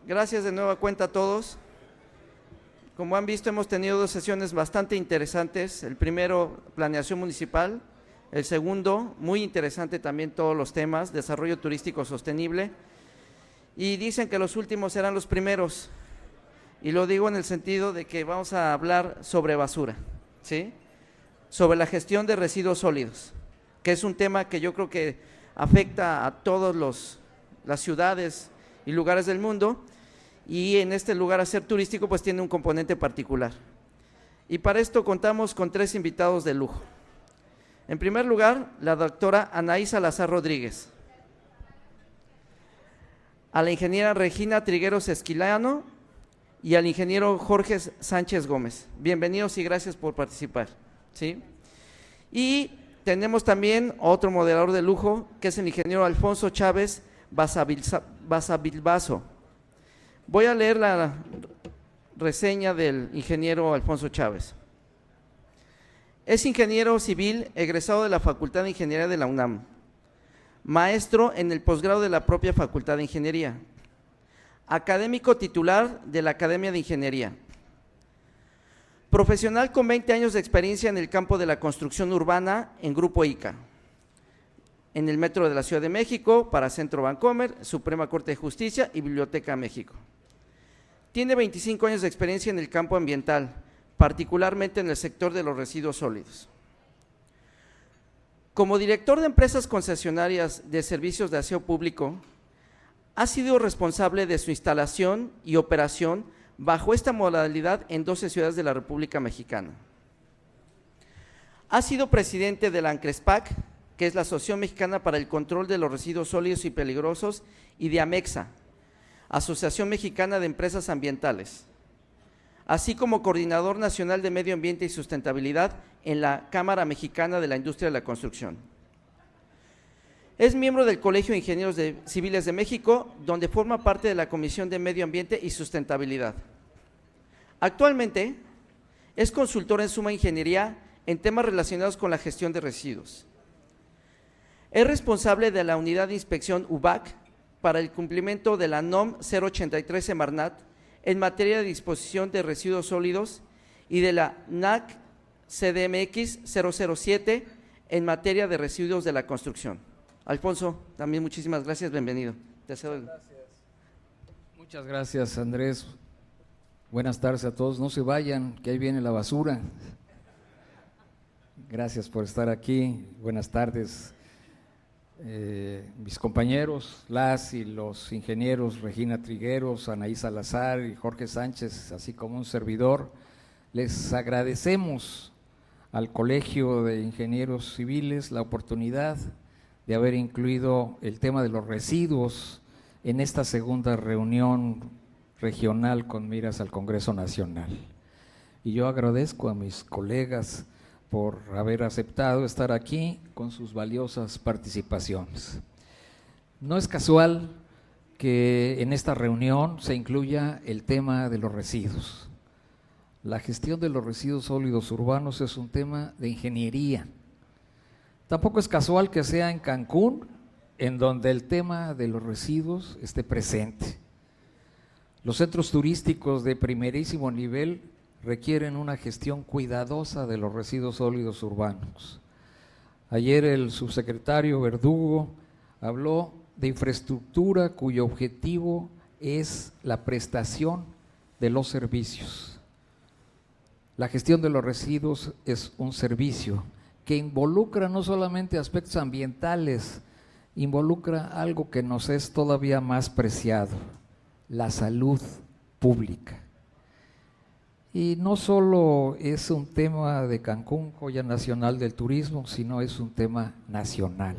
Gracias de nueva cuenta a todos. Como han visto, hemos tenido dos sesiones bastante interesantes. El primero, planeación municipal. El segundo, muy interesante también todos los temas, desarrollo turístico sostenible. Y dicen que los últimos serán los primeros. Y lo digo en el sentido de que vamos a hablar sobre basura, ¿sí? Sobre la gestión de residuos sólidos, que es un tema que yo creo que afecta a todas las ciudades y lugares del mundo, y en este lugar, a ser turístico, pues tiene un componente particular. Y para esto contamos con tres invitados de lujo. En primer lugar, la doctora Anaí Salazar Rodríguez, a la ingeniera Regina Trigueros Esquilano y al ingeniero Jorge Sánchez Gómez. Bienvenidos y gracias por participar, ¿sí? Y tenemos también otro moderador de lujo, que es el ingeniero Alfonso Chávez Basavilbaso. Voy a leer la reseña del ingeniero Alfonso Chávez. Es ingeniero civil egresado de la Facultad de Ingeniería de la UNAM, maestro en el posgrado de la propia Facultad de Ingeniería, académico titular de la Academia de Ingeniería, profesional con 20 años de experiencia en el campo de la construcción urbana en Grupo ICA, en el Metro de la Ciudad de México, para Centro Bancomer, Suprema Corte de Justicia y Biblioteca México. Tiene 25 años de experiencia en el campo ambiental, particularmente en el sector de los residuos sólidos. Como director de empresas concesionarias de servicios de aseo público, ha sido responsable de su instalación y operación bajo esta modalidad en 12 ciudades de la República Mexicana. Ha sido presidente de la ANCRESPAC, que es la Asociación Mexicana para el Control de los Residuos Sólidos y Peligrosos, y de AMEXA, Asociación Mexicana de Empresas Ambientales, así como coordinador nacional de Medio Ambiente y Sustentabilidad en la Cámara Mexicana de la Industria de la Construcción. Es miembro del Colegio de Ingenieros Civiles de México, donde forma parte de la Comisión de Medio Ambiente y Sustentabilidad. Actualmente es consultor en Suma Ingeniería en temas relacionados con la gestión de residuos. Es responsable de la Unidad de Inspección UBAC para el cumplimiento de la NOM 083 Semarnat en materia de disposición de residuos sólidos y de la NAC CDMX 007 en materia de residuos de la construcción. Alfonso, también muchísimas gracias, bienvenido. Muchas gracias, Andrés. Buenas tardes a todos. No se vayan, que ahí viene la basura. Gracias por estar aquí. Buenas tardes. Mis compañeros, las y los ingenieros Regina Trigueros, Anaí Salazar y Jorge Sánchez, así como un servidor, les agradecemos al Colegio de Ingenieros Civiles la oportunidad de haber incluido el tema de los residuos en esta segunda reunión regional con miras al Congreso Nacional. Y yo agradezco a mis colegas por haber aceptado estar aquí con sus valiosas participaciones. No es casual que en esta reunión se incluya el tema de los residuos. La gestión de los residuos sólidos urbanos es un tema de ingeniería. Tampoco es casual que sea en Cancún, en donde el tema de los residuos esté presente. Los centros turísticos de primerísimo nivel requieren una gestión cuidadosa de los residuos sólidos urbanos. Ayer el subsecretario Verdugo habló de infraestructura cuyo objetivo es la prestación de los servicios. La gestión de los residuos es un servicio que involucra no solamente aspectos ambientales, involucra algo que nos es todavía más preciado, la salud pública. Y no solo es un tema de Cancún, joya nacional del turismo, sino es un tema nacional.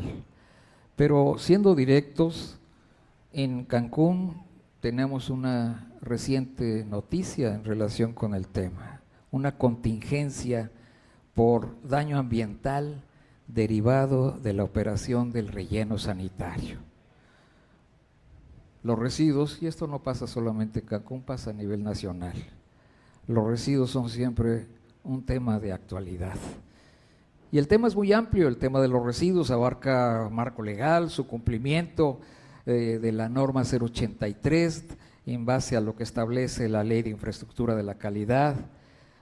Pero siendo directos, en Cancún tenemos una reciente noticia en relación con el tema, una contingencia por daño ambiental derivado de la operación del relleno sanitario. Los residuos, y esto no pasa solamente en Cancún, pasa a nivel nacional. Los residuos son siempre un tema de actualidad. Y el tema es muy amplio, el tema de los residuos abarca marco legal, su cumplimiento de la norma 083, en base a lo que establece la Ley de Infraestructura de la Calidad,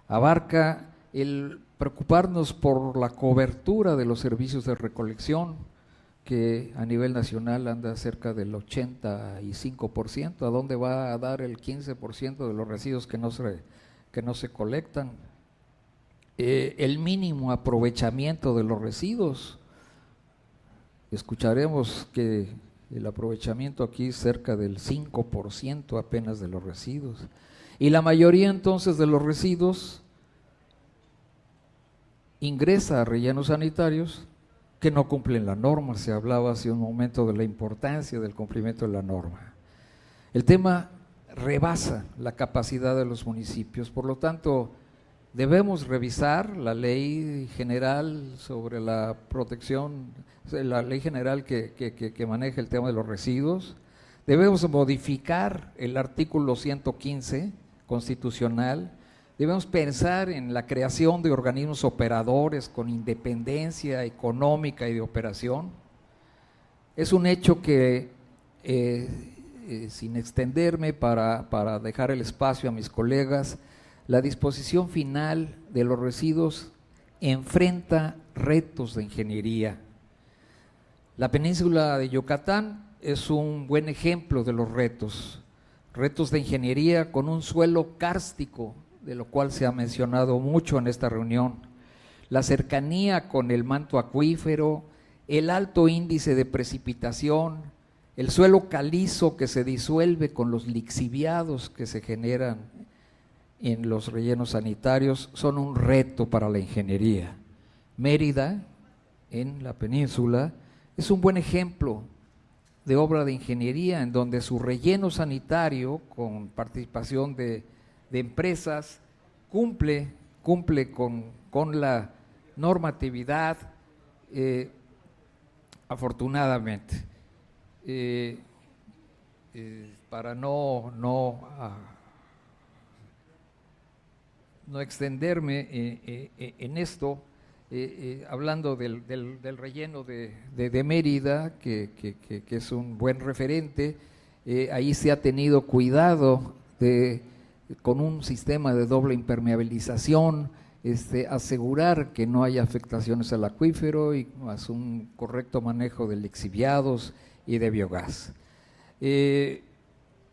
abarca el preocuparnos por la cobertura de los servicios de recolección, que a nivel nacional anda cerca del 85%, ¿a dónde va a dar el 15% de los residuos que no se colectan? El mínimo aprovechamiento de los residuos. Escucharemos que el aprovechamiento aquí es cerca del 5% apenas de los residuos. Y la mayoría entonces de los residuos ingresa a rellenos sanitarios que no cumplen la norma. Se hablaba hace un momento de la importancia del cumplimiento de la norma. El tema rebasa la capacidad de los municipios, por lo tanto debemos revisar la ley general sobre la protección, la ley general que maneja el tema de los residuos. Debemos modificar el artículo 115 constitucional. Debemos pensar en la creación de organismos operadores con independencia económica y de operación. Es un hecho que, sin extenderme para dejar el espacio a mis colegas, la disposición final de los residuos enfrenta retos de ingeniería. La península de Yucatán es un buen ejemplo de los retos de ingeniería con un suelo kárstico, de lo cual se ha mencionado mucho en esta reunión, la cercanía con el manto acuífero, el alto índice de precipitación, el suelo calizo que se disuelve con los lixiviados que se generan en los rellenos sanitarios, son un reto para la ingeniería. Mérida, en la península, es un buen ejemplo de obra de ingeniería en donde su relleno sanitario, con participación de empresas, cumple con la normatividad, afortunadamente. Para no extenderme en esto, hablando del relleno de Mérida, que es un buen referente, ahí se ha tenido cuidado con un sistema de doble impermeabilización, asegurar que no haya afectaciones al acuífero y más un correcto manejo de lixiviados y de biogás.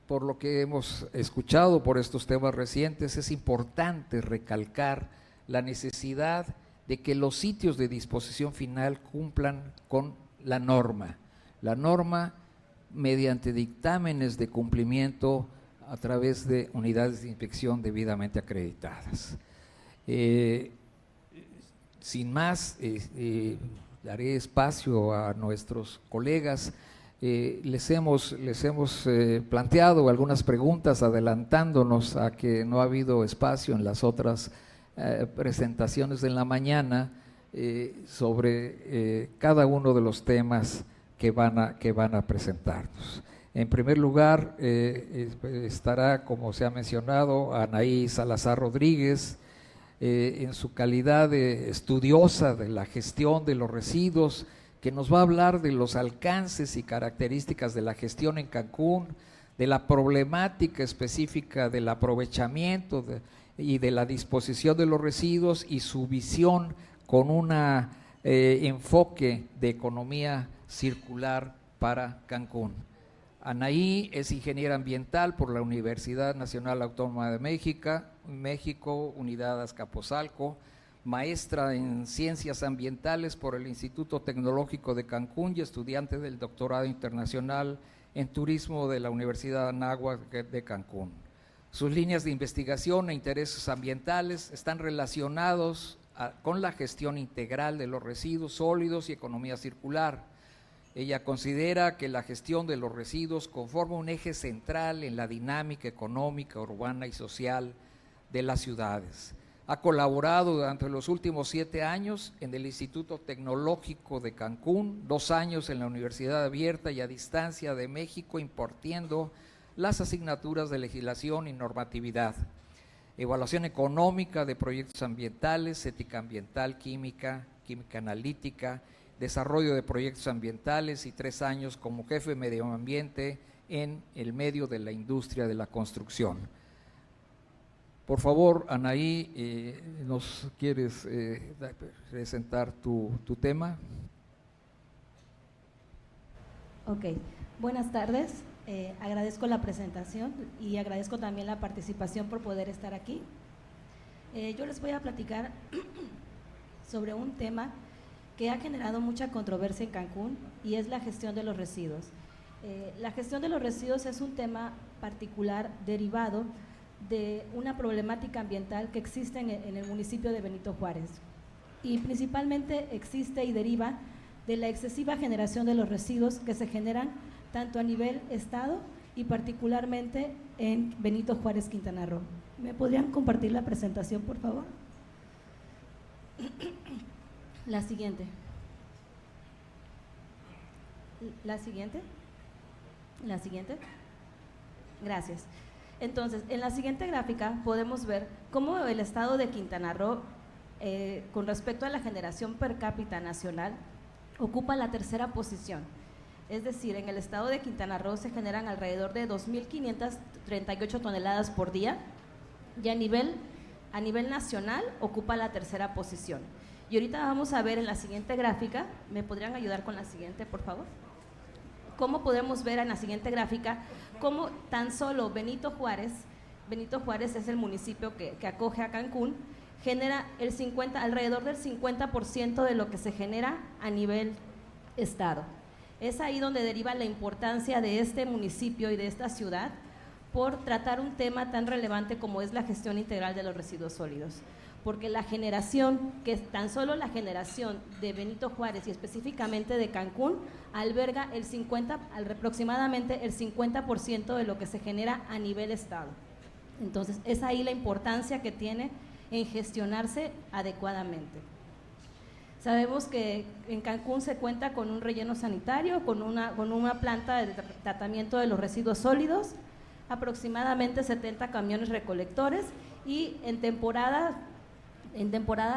Por lo que hemos escuchado por estos temas recientes, es importante recalcar la necesidad de que los sitios de disposición final cumplan con la norma mediante dictámenes de cumplimiento a través de unidades de inspección debidamente acreditadas. Sin más, daré espacio a nuestros colegas. Les hemos planteado algunas preguntas adelantándonos a que no ha habido espacio en las otras presentaciones de la mañana sobre cada uno de los temas que van a presentarnos. En primer lugar, estará, como se ha mencionado, Anaí Salazar Rodríguez, en su calidad de estudiosa de la gestión de los residuos, que nos va a hablar de los alcances y características de la gestión en Cancún, de la problemática específica del aprovechamiento y de la disposición de los residuos y su visión con un enfoque de economía circular para Cancún. Anaí es ingeniera ambiental por la Universidad Nacional Autónoma de México, Unidad Azcapotzalco, maestra en Ciencias Ambientales por el Instituto Tecnológico de Cancún y estudiante del Doctorado Internacional en Turismo de la Universidad Anáhuac de Cancún. Sus líneas de investigación e intereses ambientales están relacionados con la gestión integral de los residuos sólidos y economía circular. Ella considera que la gestión de los residuos conforma un eje central en la dinámica económica, urbana y social de las ciudades. Ha colaborado durante los últimos 7 años en el Instituto Tecnológico de Cancún, 2 años en la Universidad Abierta y a Distancia de México, impartiendo las asignaturas de legislación y normatividad, evaluación económica de proyectos ambientales, ética ambiental, química analítica, desarrollo de proyectos ambientales y 3 años como jefe de medio ambiente en el medio de la industria de la construcción. Por favor, Anaí, ¿nos quieres presentar tu tema? Ok, buenas tardes. Agradezco la presentación y agradezco también la participación por poder estar aquí. Yo les voy a platicar sobre un tema que ha generado mucha controversia en Cancún y es la gestión de los residuos. La gestión de los residuos es un tema particular derivado de una problemática ambiental que existe en el municipio de Benito Juárez y principalmente existe y deriva de la excesiva generación de los residuos que se generan tanto a nivel estado y particularmente en Benito Juárez, Quintana Roo. ¿Me podrían compartir la presentación, por favor? La siguiente. La siguiente. La siguiente. Gracias. Entonces, en la siguiente gráfica podemos ver cómo el estado de Quintana Roo, con respecto a la generación per cápita nacional, ocupa la tercera posición. Es decir, en el estado de Quintana Roo se generan alrededor de 2.538 toneladas por día y a nivel nacional ocupa la tercera posición. Y ahorita vamos a ver en la siguiente gráfica, ¿me podrían ayudar con la siguiente, por favor? Cómo podemos ver en la siguiente gráfica cómo tan solo Benito Juárez es el municipio que acoge a Cancún, genera alrededor del 50% de lo que se genera a nivel estado. Es ahí donde deriva la importancia de este municipio y de esta ciudad por tratar un tema tan relevante como es la gestión integral de los residuos sólidos. Porque la generación, que es tan solo la generación de Benito Juárez y específicamente de Cancún, alberga aproximadamente el 50% de lo que se genera a nivel estado. Entonces, es ahí la importancia que tiene en gestionarse adecuadamente. Sabemos que en Cancún se cuenta con un relleno sanitario, con una planta de tratamiento de los residuos sólidos, aproximadamente 70 camiones recolectores y en temporada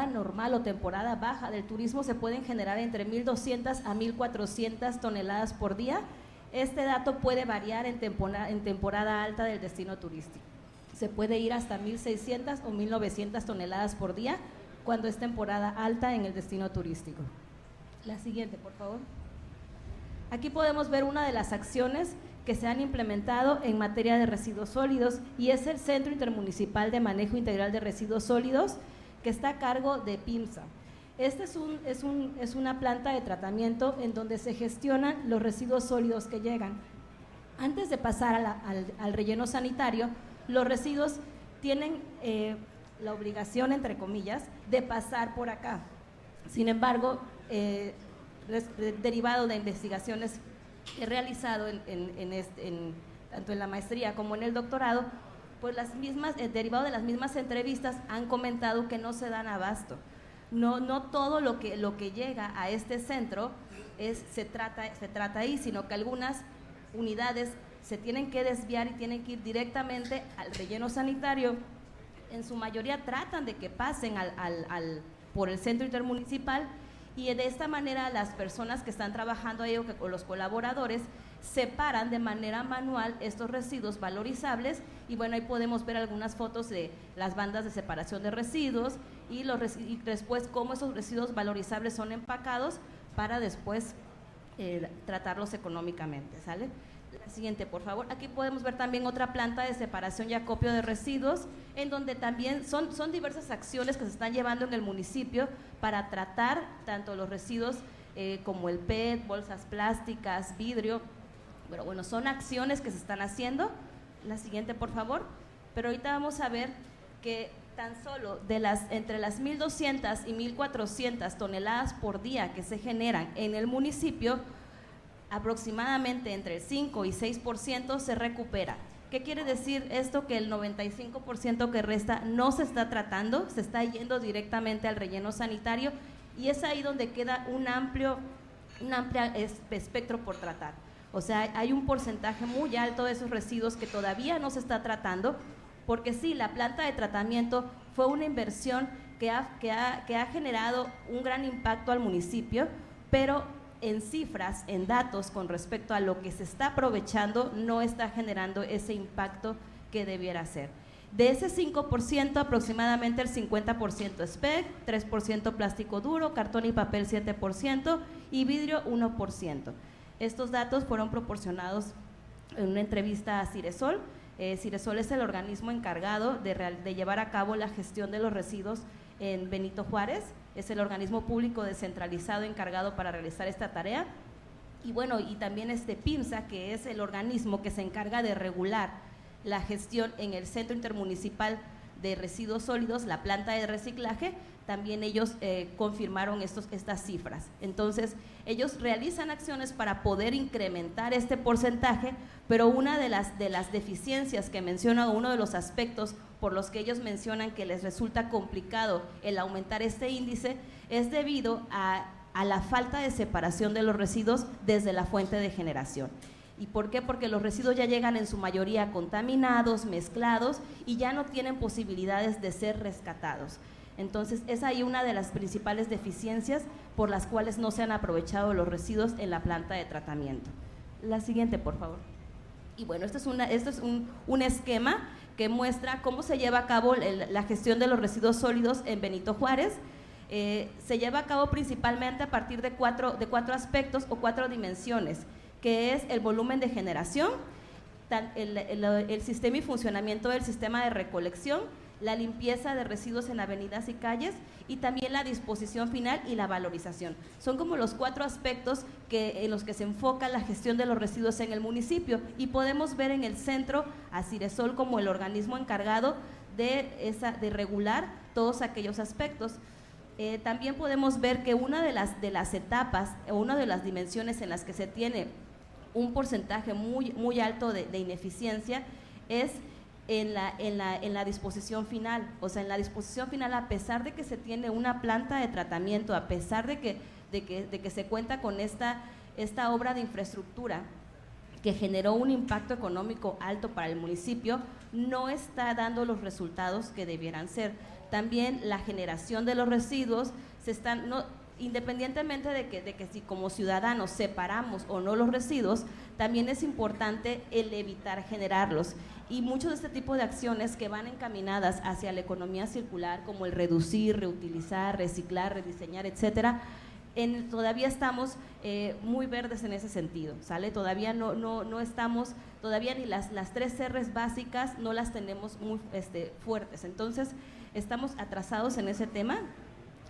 normal o temporada baja del turismo se pueden generar entre 1.200 a 1.400 toneladas por día. Este dato puede variar en temporada alta del destino turístico. Se puede ir hasta 1.600 o 1.900 toneladas por día cuando es temporada alta en el destino turístico. La siguiente, por favor. Aquí podemos ver una de las acciones que se han implementado en materia de residuos sólidos y es el Centro Intermunicipal de Manejo Integral de Residuos Sólidos, que está a cargo de PIMSA. Este es una planta de tratamiento en donde se gestionan los residuos sólidos que llegan. Antes de pasar al relleno sanitario, los residuos tienen la obligación, entre comillas, de pasar por acá. Sin embargo, derivado de investigaciones que he realizado tanto en la maestría como en el doctorado, pues derivado de las mismas entrevistas han comentado que no se dan abasto. No todo lo que llega a este centro se trata ahí, sino que algunas unidades se tienen que desviar y tienen que ir directamente al relleno sanitario. En su mayoría tratan de que pasen por el centro intermunicipal y de esta manera las personas que están trabajando ahí o los colaboradores separan de manera manual estos residuos valorizables y bueno, ahí podemos ver algunas fotos de las bandas de separación de residuos y después cómo esos residuos valorizables son empacados para después tratarlos económicamente, ¿sale? La siguiente, por favor. Aquí podemos ver también otra planta de separación y acopio de residuos, en donde también son diversas acciones que se están llevando en el municipio para tratar tanto los residuos como el PET, bolsas plásticas, vidrio. Pero bueno, son acciones que se están haciendo. La siguiente, por favor. Pero ahorita vamos a ver que tan solo entre las 1.200 y 1.400 toneladas por día que se generan en el municipio, aproximadamente entre el 5 y 6% se recupera. ¿Qué quiere decir esto? Que el 95% que resta no se está tratando, se está yendo directamente al relleno sanitario y es ahí donde queda un amplio espectro por tratar. O sea, hay un porcentaje muy alto de esos residuos que todavía no se está tratando, porque sí, la planta de tratamiento fue una inversión que ha generado un gran impacto al municipio, pero en cifras, en datos con respecto a lo que se está aprovechando, no está generando ese impacto que debiera ser. De ese 5%, aproximadamente el 50% es PET, 3% plástico duro, cartón y papel 7% y vidrio 1%. Estos datos fueron proporcionados en una entrevista a Ciresol. Ciresol es el organismo encargado de llevar a cabo la gestión de los residuos en Benito Juárez, es el organismo público descentralizado encargado para realizar esta tarea. Y bueno, y también PIMSA, que es el organismo que se encarga de regular la gestión en el Centro Intermunicipal de Residuos Sólidos, la planta de reciclaje, también ellos confirmaron estas cifras. Entonces, ellos realizan acciones para poder incrementar este porcentaje, pero una de las deficiencias que menciona, uno de los aspectos por los que ellos mencionan que les resulta complicado el aumentar este índice, es debido a la falta de separación de los residuos desde la fuente de generación. ¿Y por qué? Porque los residuos ya llegan en su mayoría contaminados, mezclados y ya no tienen posibilidades de ser rescatados. Entonces, es ahí una de las principales deficiencias por las cuales no se han aprovechado los residuos en la planta de tratamiento. La siguiente, por favor. Y bueno, esto es un esquema que muestra cómo se lleva a cabo la gestión de los residuos sólidos en Benito Juárez. Se lleva a cabo principalmente a partir de cuatro aspectos o 4 dimensiones, que es el volumen de generación, el sistema y funcionamiento del sistema de recolección, la limpieza de residuos en avenidas y calles y también la disposición final y la valorización. Son como los 4 aspectos en los que se enfoca la gestión de los residuos en el municipio, y podemos ver en el centro a Ciresol como el organismo encargado de regular todos aquellos aspectos. También podemos ver que una de las etapas o una de las dimensiones en las que se tiene un porcentaje muy alto de ineficiencia es en la disposición final. O sea, en la disposición final, a pesar de que se tiene una planta de tratamiento, a pesar de que se cuenta con esta obra de infraestructura que generó un impacto económico alto para el municipio, no está dando los resultados que debieran ser. También la generación de los residuos independientemente de que si como ciudadanos separamos o no los residuos, también es importante el evitar generarlos. Y muchos de este tipo de acciones que van encaminadas hacia la economía circular, como el reducir, reutilizar, reciclar, rediseñar, etcétera, todavía estamos muy verdes en ese sentido, ¿sale? Todavía no estamos, todavía ni las 3 R's básicas no las tenemos muy fuertes. Entonces, estamos atrasados en ese tema.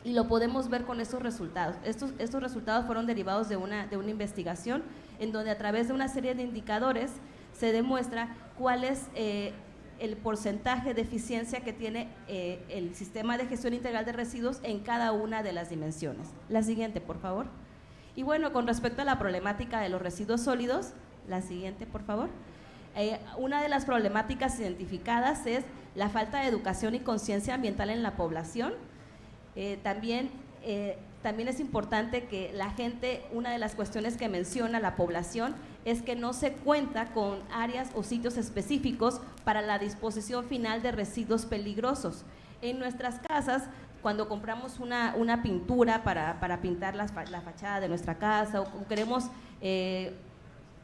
Y lo podemos ver con estos resultados. Estos resultados fueron derivados de una investigación en donde a través de una serie de indicadores se demuestra cuál es el porcentaje de eficiencia que tiene el sistema de gestión integral de residuos en cada una de las dimensiones. La siguiente, por favor. Y bueno, con respecto a la problemática de los residuos sólidos, la siguiente, por favor. Una de las problemáticas identificadas es la falta de educación y conciencia ambiental en la población. También es importante que la gente, una de las cuestiones que menciona la población es que no se cuenta con áreas o sitios específicos para la disposición final de residuos peligrosos. En nuestras casas, cuando compramos una pintura para pintar la fachada de nuestra casa, o queremos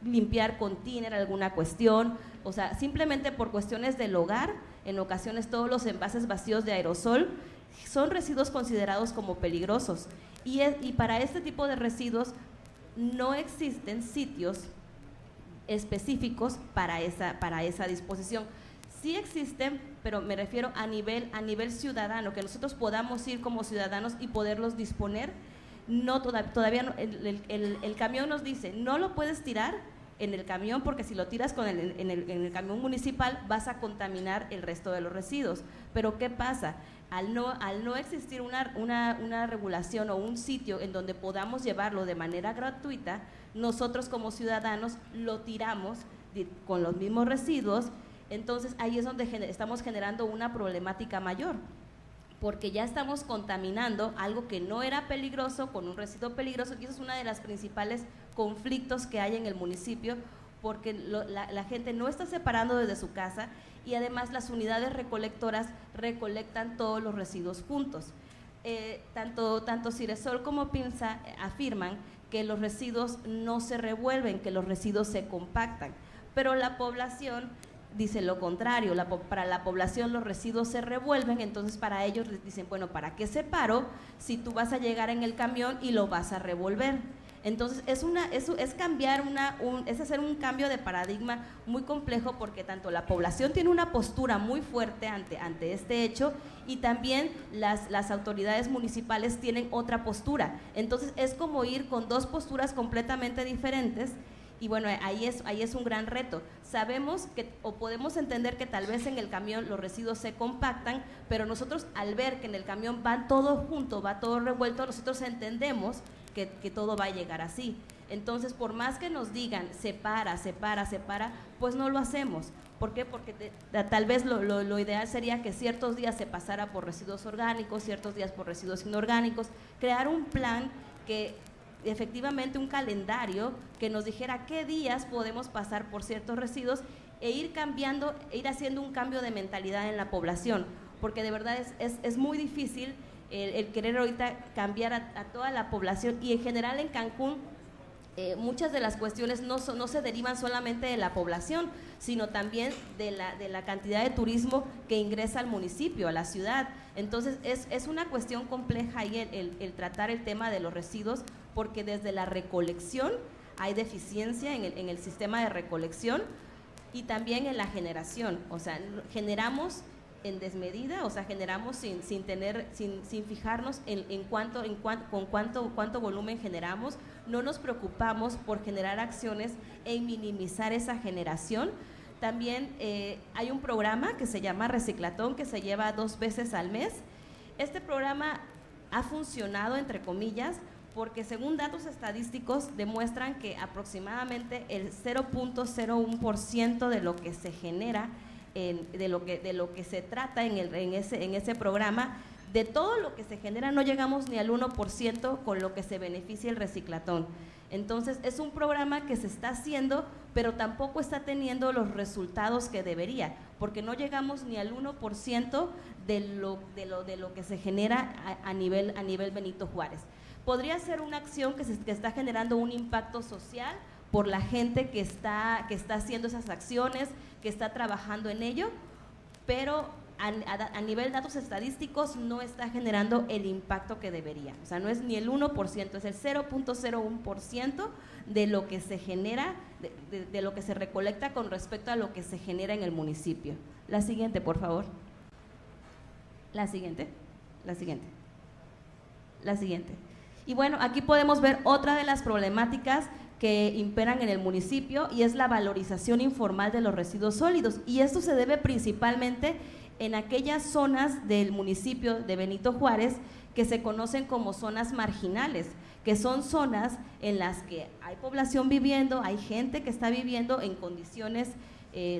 limpiar con thinner alguna cuestión, o sea, simplemente por cuestiones del hogar, en ocasiones todos los envases vacíos de aerosol son residuos considerados como peligrosos, y para este tipo de residuos no existen sitios específicos para esa disposición. Sí existen, pero me refiero a nivel ciudadano, que nosotros podamos ir como ciudadanos y poderlos disponer. No, todavía no, el camión nos dice, no lo puedes tirar en el camión, porque si lo tiras en el camión municipal vas a contaminar el resto de los residuos. Pero ¿qué pasa? Al no existir una regulación o un sitio en donde podamos llevarlo de manera gratuita, nosotros como ciudadanos lo tiramos con los mismos residuos. Entonces ahí es donde estamos generando una problemática mayor, porque ya estamos contaminando algo que no era peligroso con un residuo peligroso, y eso es una de las principales conflictos que hay en el municipio, porque la gente no está separando desde su casa, y además las unidades recolectoras recolectan todos los residuos juntos. Tanto Ciresol como PIMSA afirman que los residuos no se revuelven, que los residuos se compactan, pero la población dice lo contrario, para la población los residuos se revuelven, entonces para ellos les dicen, bueno, ¿para qué separo si tú vas a llegar en el camión y lo vas a revolver? Entonces es hacer un cambio de paradigma muy complejo, porque tanto la población tiene una postura muy fuerte ante este hecho, y también las autoridades municipales tienen otra postura. Entonces es como ir con dos posturas completamente diferentes. Y bueno, ahí es un gran reto. Sabemos que, o podemos entender que tal vez en el camión los residuos se compactan, pero nosotros al ver que en el camión van todo junto, va todo revuelto, nosotros entendemos que todo va a llegar así. Entonces, por más que nos digan separa, pues no lo hacemos. ¿Por qué? Porque tal vez lo ideal sería que ciertos días se pasara por residuos orgánicos, ciertos días por residuos inorgánicos, crear un plan que efectivamente, un calendario que nos dijera qué días podemos pasar por ciertos residuos, e ir cambiando, ir haciendo un cambio de mentalidad en la población, porque de verdad es muy difícil el querer ahorita cambiar a toda la población. Y en general en Cancún muchas de las cuestiones no se derivan solamente de la población, sino también de la cantidad de turismo que ingresa al municipio, a la ciudad. Entonces es una cuestión compleja ahí el tratar el tema de los residuos, porque desde la recolección hay deficiencia en el sistema de recolección, y también en la generación. O sea, generamos en desmedida, o sea, generamos sin fijarnos con cuánto volumen generamos. No nos preocupamos por generar acciones en minimizar esa generación. También hay un programa que se llama Reciclatón, que se lleva 2 veces al mes. Este programa ha funcionado, entre comillas, porque según datos estadísticos demuestran que aproximadamente el 0.01% de lo que se genera, de lo que se trata en ese programa, de todo lo que se genera no llegamos ni al 1% con lo que se beneficia el Reciclatón. Entonces es un programa que se está haciendo, pero tampoco está teniendo los resultados que debería, porque no llegamos ni al 1% de lo que se genera a nivel Benito Juárez. Podría ser una acción que está generando un impacto social por la gente que está haciendo esas acciones, que está trabajando en ello, pero a nivel datos estadísticos no está generando el impacto que debería. O sea, no es ni el 1%, es el 0.01% de lo que se genera, de lo que se recolecta con respecto a lo que se genera en el municipio. La siguiente, por favor. La siguiente. Y bueno, aquí podemos ver otra de las problemáticas que imperan en el municipio, y es la valorización informal de los residuos sólidos, y esto se debe principalmente en aquellas zonas del municipio de Benito Juárez que se conocen como zonas marginales, que son zonas en las que hay población viviendo, hay gente que está viviendo en condiciones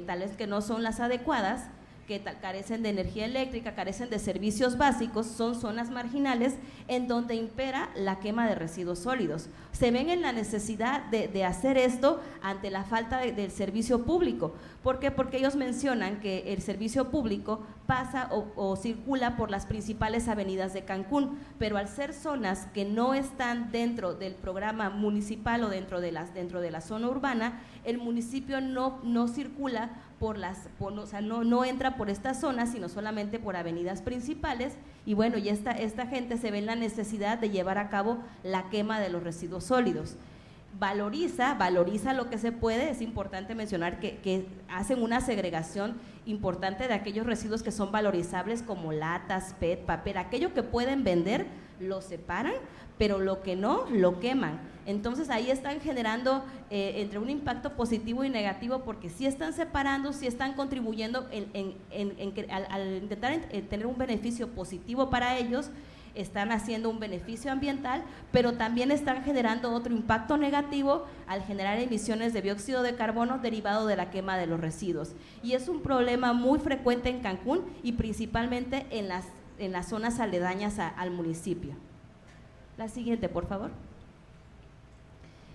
tal vez que no son las adecuadas, que carecen de energía eléctrica, carecen de servicios básicos. Son zonas marginales en donde impera la quema de residuos sólidos. Se ven en la necesidad de hacer esto ante la falta del servicio público. ¿Por qué? Porque ellos mencionan que el servicio público pasa o circula por las principales avenidas de Cancún, pero al ser zonas que no están dentro del programa municipal o dentro de la zona urbana, el municipio no circula o sea, no entra por estas zonas, sino solamente por avenidas principales. Y bueno, y esta gente se ve en la necesidad de llevar a cabo la quema de los residuos sólidos. Valoriza lo que se puede. Es importante mencionar que hacen una segregación importante de aquellos residuos que son valorizables, como latas, PET, papel. Aquello que pueden vender lo separan, pero lo que no, lo queman. Entonces ahí están generando entre un impacto positivo y negativo, porque sí están separando, sí están contribuyendo al intentar tener un beneficio positivo para ellos. Están haciendo un beneficio ambiental, pero también están generando otro impacto negativo al generar emisiones de dióxido de carbono derivado de la quema de los residuos. Y es un problema muy frecuente en Cancún, y principalmente en las zonas aledañas al municipio. La siguiente, por favor.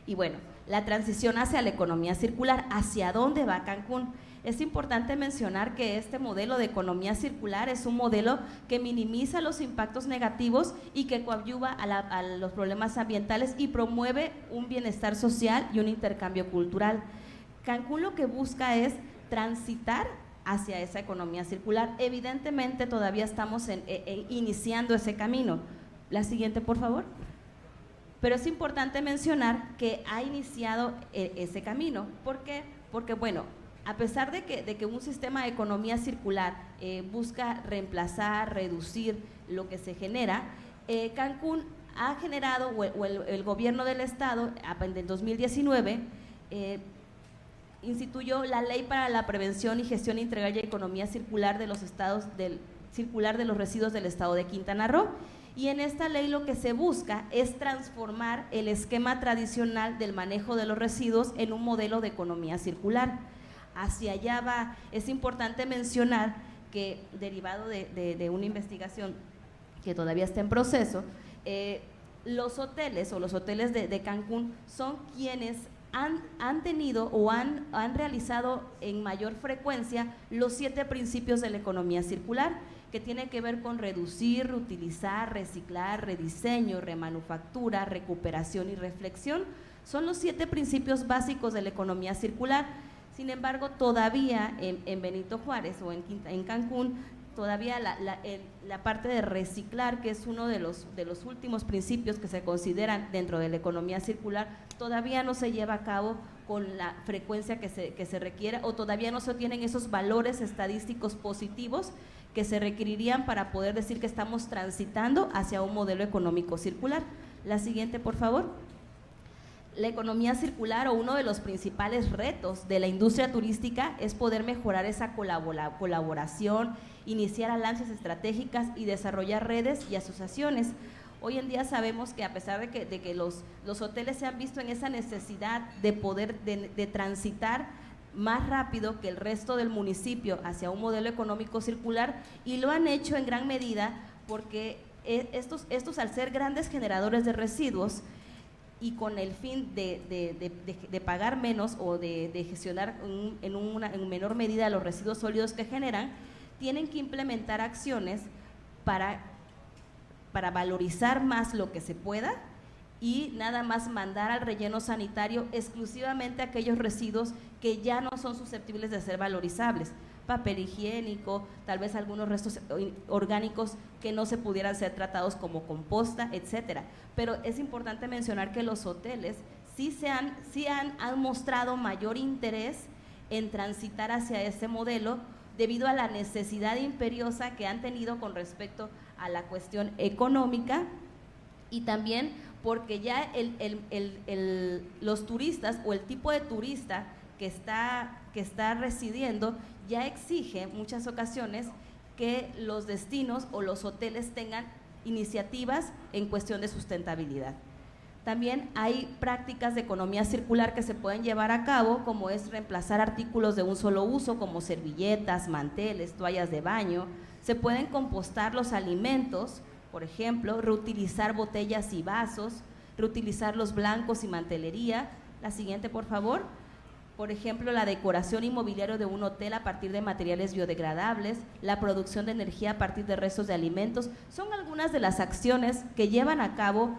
Y bueno, la transición hacia la economía circular, ¿hacia dónde va Cancún? Es importante mencionar que este modelo de economía circular es un modelo que minimiza los impactos negativos y que coadyuva a los problemas ambientales y promueve un bienestar social y un intercambio cultural. Cancún lo que busca es transitar hacia esa economía circular. Evidentemente todavía estamos iniciando ese camino. La siguiente, por favor. Pero es importante mencionar que ha iniciado ese camino. ¿Por qué? Porque, bueno, a pesar de que un sistema de economía circular busca reemplazar, reducir lo que se genera, Cancún ha generado, o el gobierno del estado, en 2019, instituyó la Ley para la Prevención y Gestión Integral y Economía Circular de los residuos del estado de Quintana Roo. Y en esta ley lo que se busca es transformar el esquema tradicional del manejo de los residuos en un modelo de economía circular. Hacia allá va. Es importante mencionar que, derivado de una investigación que todavía está en proceso, los hoteles de Cancún son quienes han tenido o han realizado en mayor frecuencia los 7 principios de la economía circular, que tiene que ver con reducir, reutilizar, reciclar, rediseño, remanufactura, recuperación y reflexión. Son los 7 principios básicos de la economía circular. Sin embargo, todavía en Benito Juárez o en Cancún, todavía la parte de reciclar, que es uno de los últimos principios que se consideran dentro de la economía circular, todavía no se lleva a cabo con la frecuencia que se requiere, o todavía no se obtienen esos valores estadísticos positivos que se requerirían para poder decir que estamos transitando hacia un modelo económico circular. La siguiente, por favor. La economía circular, o uno de los principales retos de la industria turística, es poder mejorar esa colaboración, iniciar alianzas estratégicas y desarrollar redes y asociaciones. Hoy en día sabemos que, a pesar de que los hoteles se han visto en esa necesidad de poder de transitar más rápido que el resto del municipio hacia un modelo económico circular, y lo han hecho en gran medida porque estos al ser grandes generadores de residuos y con el fin de pagar menos o de gestionar en menor medida los residuos sólidos que generan, tienen que implementar acciones para valorizar más lo que se pueda y nada más mandar al relleno sanitario exclusivamente aquellos residuos que ya no son susceptibles de ser valorizables. Papel higiénico, tal vez algunos restos orgánicos que no se pudieran ser tratados como composta, etcétera. Pero es importante mencionar que los hoteles sí han mostrado mayor interés en transitar hacia este modelo debido a la necesidad imperiosa que han tenido con respecto a la cuestión económica, y también porque ya los turistas o el tipo de turista que está residiendo ya exige en muchas ocasiones que los destinos o los hoteles tengan iniciativas en cuestión de sustentabilidad. También hay prácticas de economía circular que se pueden llevar a cabo, como es reemplazar artículos de un solo uso como servilletas, manteles, toallas de baño. Se pueden compostar los alimentos, por ejemplo, reutilizar botellas y vasos, reutilizar los blancos y mantelería. La siguiente, por favor. Por ejemplo, la decoración y mobiliario de un hotel a partir de materiales biodegradables, la producción de energía a partir de restos de alimentos, son algunas de las acciones que llevan a cabo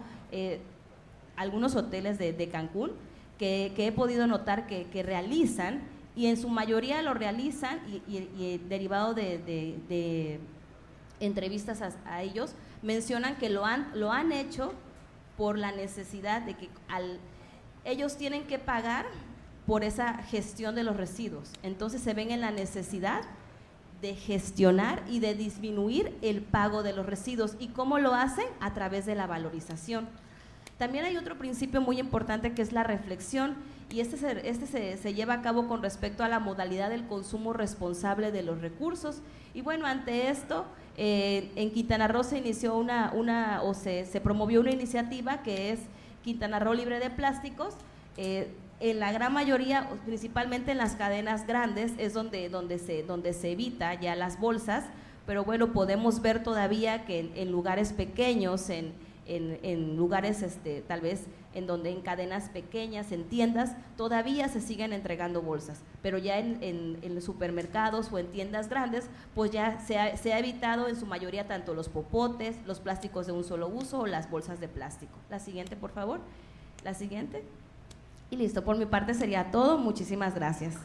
algunos hoteles de Cancún, que he podido notar que realizan, y en su mayoría lo realizan, y derivado de entrevistas a ellos, mencionan que lo han hecho por la necesidad de que ellos tienen que pagar por esa gestión de los residuos. Entonces se ven en la necesidad de gestionar y de disminuir el pago de los residuos. ¿Y cómo lo hacen? A través de la valorización. También hay otro principio muy importante, que es la reflexión, y este se lleva a cabo con respecto a la modalidad del consumo responsable de los recursos. Y bueno, ante esto, en Quintana Roo se inició se promovió una iniciativa que es Quintana Roo libre de plásticos. En la gran mayoría, principalmente en las cadenas grandes, es donde se evita ya las bolsas, pero bueno, podemos ver todavía que en lugares pequeños, en en lugares tal vez en donde en cadenas pequeñas, en tiendas, todavía se siguen entregando bolsas, pero ya en supermercados o en tiendas grandes, pues ya se ha evitado en su mayoría tanto los popotes, los plásticos de un solo uso o las bolsas de plástico. La siguiente, por favor. La siguiente. Y listo, por mi parte sería todo. Muchísimas gracias.